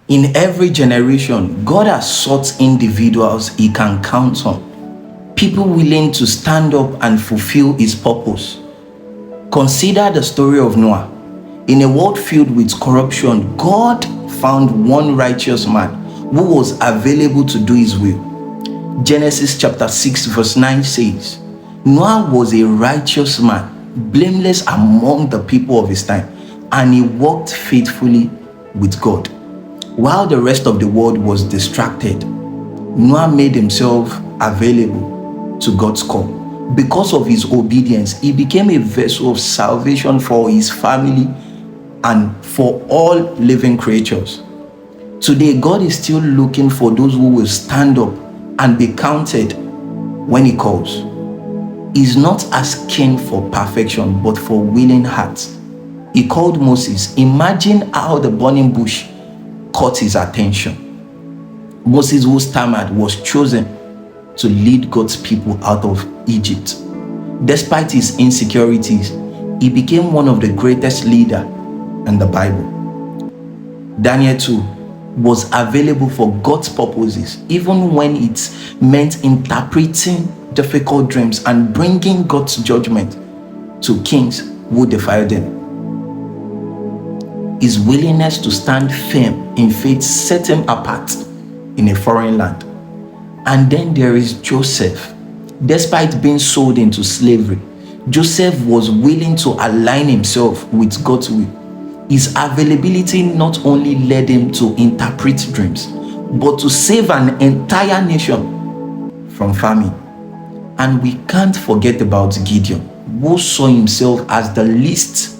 In every generation, God has sought individuals he can count on, people willing to stand up and fulfill his purpose. Consider the story of Noah. In a world filled with corruption, God found one righteous man who was available to do his will. Genesis chapter 6 verse 9 says, Noah was a righteous man, blameless among the people of his time, and he walked faithfully with God. While the rest of the world was distracted, Noah made himself available to God's call. Because of his obedience, he became a vessel of salvation for his family and for all living creatures. Today, God is still looking for those who will stand up and be counted when he calls. He's not asking for perfection, but for willing hearts. He called Moses. Imagine how the burning bush caught his attention. Moses, who stammered, was chosen to lead God's people out of Egypt. Despite his insecurities, he became one of the greatest leaders in the Bible. Daniel too was available for God's purposes, even when it meant interpreting difficult dreams and bringing God's judgment to kings who defied them. His willingness to stand firm in faith set him apart in a foreign land. And then there is Joseph. Despite being sold into slavery, Joseph was willing to align himself with God's will. His availability not only led him to interpret dreams, but to save an entire nation from famine. And we can't forget about Gideon, who saw himself as the least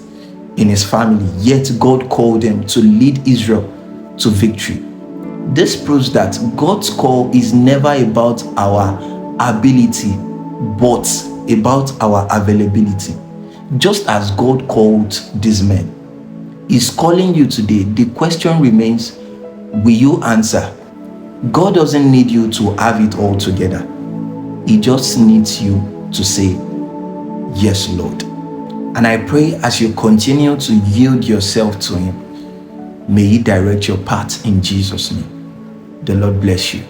in his family, yet God called him to lead Israel to victory. This proves that God's call is never about our ability, but about our availability. Just as God called these men, He's calling you today. The question remains, will you answer? God doesn't need you to have it all together. He just needs you to say, yes, Lord. And I pray as you continue to yield yourself to Him, may He direct your path in Jesus' name. The Lord bless you.